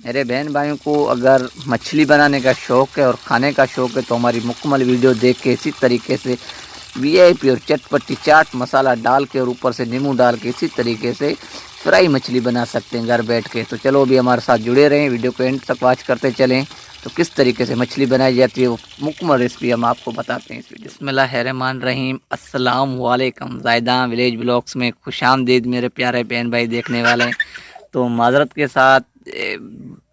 मेरे बहन भाइयों को अगर मछली बनाने का शौक़ है और खाने का शौक़ है तो हमारी मुकम्मल वीडियो देख के इसी तरीके से वीआईपी और चटपटी चाट मसाला डाल के और ऊपर से नींबू डाल के इसी तरीके से फ्राई मछली बना सकते हैं घर बैठ के। तो चलो अभी हमारे साथ जुड़े रहें, वीडियो को एंड तक वॉच करते चलें। तो किस तरीके से मछली बनाई जाती है वो मुकम्मल रेसिपी हम आपको बताते हैं इस वीडियो। बिस्मिल्लाहिर्रहमानिर्रहीम, अस्सलाम वालेकुम। ज़ायदा विलेज ब्लॉग्स में खुशामदीद मेरे प्यारे बहन भाई देखने वाले। तो माज़रत के साथ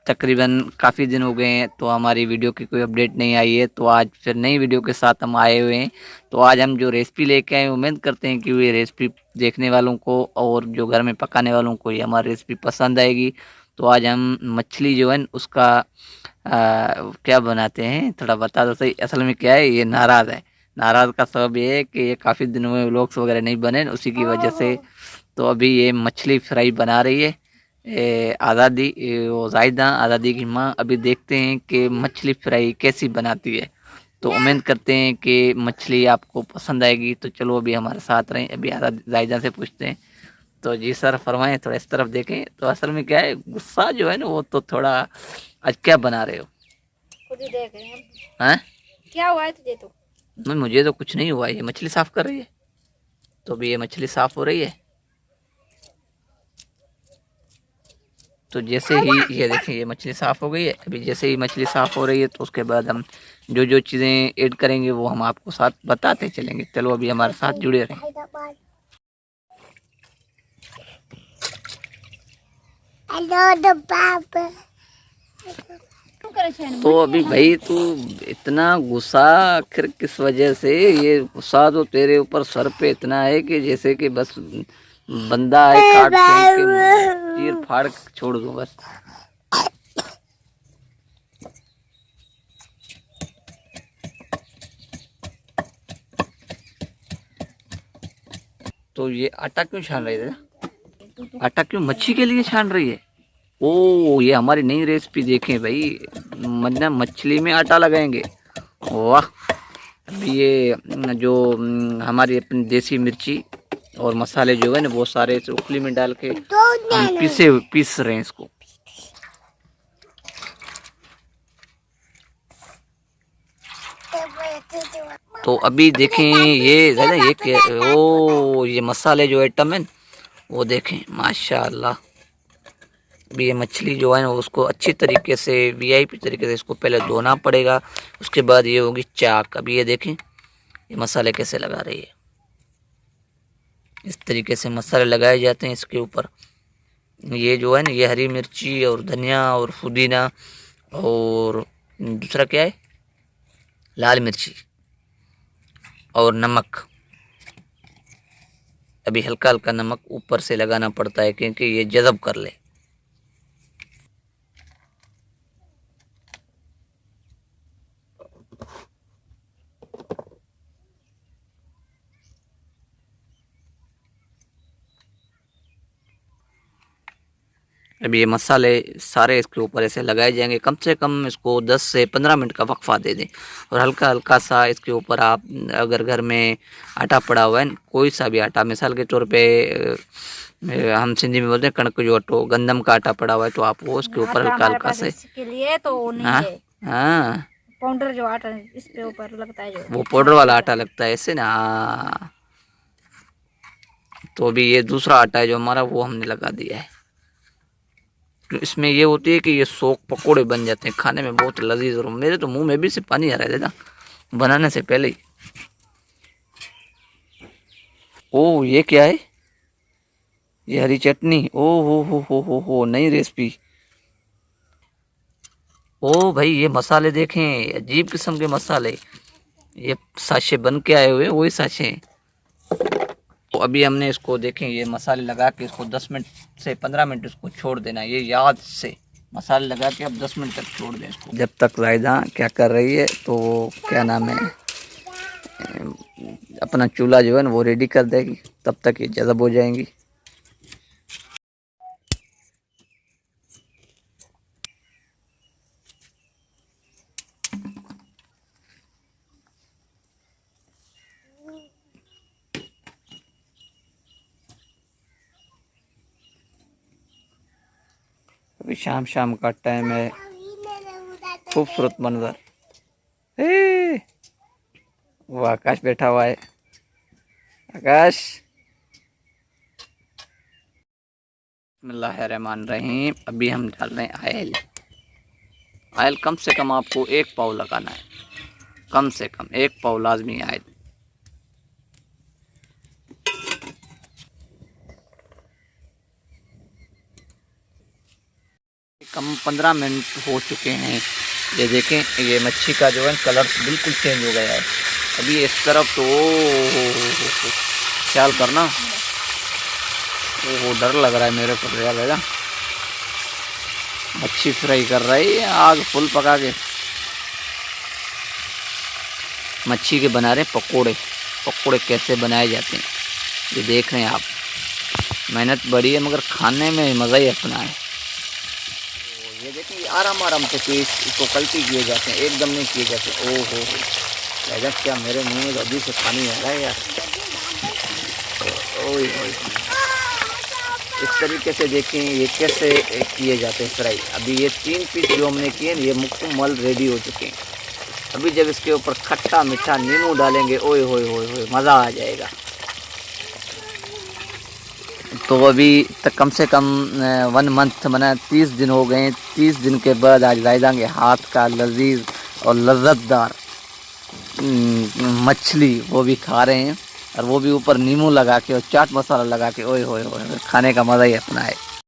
तकरीबन काफ़ी दिन हो गए हैं तो हमारी वीडियो की कोई अपडेट नहीं आई है, तो आज फिर नई वीडियो के साथ हम आए हुए हैं। तो आज हम जो रेसिपी लेके आए उम्मीद करते हैं कि ये रेसिपी देखने वालों को और जो घर में पकाने वालों को ये हमारी रेसिपी पसंद आएगी। तो आज हम मछली जो है उसका क्या बनाते हैं थोड़ा बता दो सही। असल में क्या है, ये नाराज़ है। नाराज़ का सबब ये है कि ये काफ़ी दिनों में व्लॉग्स वगैरह नहीं बने, उसी की वजह से। तो अभी ये मछली फ्राई बना रही है आज़ादी, वो ज़ायदा आज़ादी की माँ। अभी देखते हैं कि मछली फ्राई कैसी बनाती है। तो उम्मीद करते हैं कि मछली आपको पसंद आएगी। तो चलो अभी हमारे साथ रहें, अभी ज़ायदा से पूछते हैं। तो जी सर फरमाएं, थोड़ा इस तरफ देखें। तो असल में क्या है, गुस्सा जो है ना वो तो थोड़ा। आज क्या बना रहे हो? खुद ही देख रहे हैं। हैं? क्या हुआ है तुझे तो? नहीं, मुझे तो कुछ नहीं हुआ, ये मछली साफ कर रही है। तो अभी ये मछली साफ हो रही है। तो जैसे ही ये देखें ये मछली साफ़ हो गई है। अभी जैसे ही मछली साफ़ हो रही है तो उसके बाद हम जो जो चीज़ें ऐड करेंगे वो हम आपको साथ बताते चलेंगे। चलो अभी हमारे साथ जुड़े रहें। तो अभी भाई तू इतना गुस्सा आखिर किस वजह से? ये गुस्सा तो तेरे ऊपर सर पे इतना है कि जैसे कि बस बंदा है काट के चीर फाड़ छोड़ दूं बस। तो ये आटा क्यों छान रही है? आटा क्यों मच्छी के लिए छान रही है? ओ ये हमारी नई रेसिपी देखें भाई, मतलब मछली में आटा लगाएंगे। वाह। अभी ये जो हमारी अपनी देसी मिर्ची और मसाले जो है ना वो सारे इस उपली में डाल के हम पीस रहे हैं इसको। तो अभी देखें ये ज़्यादा ये मसाले जो आइटम है वो देखें माशाल्लाह। अभी ये मछली जो है ना उसको अच्छी तरीके से वीआईपी तरीके से इसको पहले धोना पड़ेगा। उसके बाद ये होगी चाक। अभी ये देखें ये मसाले कैसे लगा रही है। इस तरीके से मसाले लगाए जाते हैं इसके ऊपर। ये जो है ना ये हरी मिर्ची और धनिया और पुदीना और दूसरा क्या है, लाल मिर्ची और नमक। अभी हल्का हल्का नमक ऊपर से लगाना पड़ता है क्योंकि ये जज़ब कर ले। अभी ये मसाले सारे इसके ऊपर ऐसे लगाए जाएंगे। कम से कम इसको 10 से 15 मिनट का वक्फा दे दें और हल्का हल्का सा इसके ऊपर आप अगर घर में आटा पड़ा हुआ है कोई सा भी आटा, मिसाल के तौर पे हम सिंधी में बोलते हैं कणक जो आटो गंदम का आटा पड़ा हुआ है तो आप वो उसके ऊपर हल्का हल्का से के लिए तो वो नहीं हाँ है। हाँ पाउडर जो आटा इस पे ऊपर लगता है जो वो पाउडर वाला आटा लगता है ऐसे ना। हाँ तो अभी ये दूसरा आटा है जो हमारा वो हमने लगा दिया है। तो इसमें ये होती है कि ये सोक पकोड़े बन जाते हैं, खाने में बहुत लजीज। और मेरे तो मुंह में भी से पानी आ रहा है दादा बनाने से पहले ही। ओ ये क्या है? ये हरी चटनी। ओ हो नई रेसिपी। ओ भाई ये मसाले देखें, अजीब किस्म के मसाले। ये साशे बन के आए हुए वही साशे हैं। तो अभी हमने इसको देखें ये मसाले लगा के इसको 10 मिनट से 15 मिनट इसको छोड़ देना। ये याद से मसाले लगा के अब 10 मिनट तक छोड़ दें इसको। जब तक ज़ायदा क्या कर रही है तो क्या नाम है अपना चूल्हा जो है ना वो रेडी कर देगी, तब तक ये जज़ब हो जाएंगी। अभी शाम शाम का टाइम है, खूबसूरत मंजर। ए, वो आकाश बैठा हुआ है। आकाश, बिस्मिल्लाहिर्रहमानिर्रहीम। अभी हम डाल रहे हैं ऑयल। ऑयल कम से कम आपको 1 पाव लगाना है, कम से कम 1 पाव लाजमी ऑयल। कम 15 मिनट हो चुके हैं। ये देखें, ये मच्छी का जो है कलर बिल्कुल चेंज हो गया है। अभी इस तरफ तो ओ ख्याल करना, वो डर लग रहा है मेरे को यार बेटा। मच्छी फ्राई कर रही है, आग फुल पका के। मच्छी के बना रहे पकोड़े। पकोड़े कैसे बनाए जाते हैं ये देख रहे हैं आप। मेहनत बड़ी है मगर खाने में मज़ा ही अपना है। ये देखिए आराम आराम से पीस इसको कल्टी किए जाते हैं, एकदम नहीं किए जाते। ओ हो गजब, क्या मेरे मुंह में अभी से पानी आ रहा है यार। ओए ओए, इस तरीके से देखें ये कैसे किए जाते हैं फ्राई। अभी ये 3 पीस जो हमने किए ये मुकम्मल रेडी हो चुके हैं। अभी जब इसके ऊपर खट्टा मीठा नींबू डालेंगे, ओए होए होए होए, मज़ा आ जाएगा। तो अभी तक कम से कम 1 मंथ मना 30 दिन हो गए। 30 दिन के बाद आज जायदा के हाथ का लजीज और लज्जतदार मछली वो भी खा रहे हैं, और वो भी ऊपर नींबू लगा के और चाट मसाला लगा के। ओए होए होए, खाने का मज़ा ही अपना है।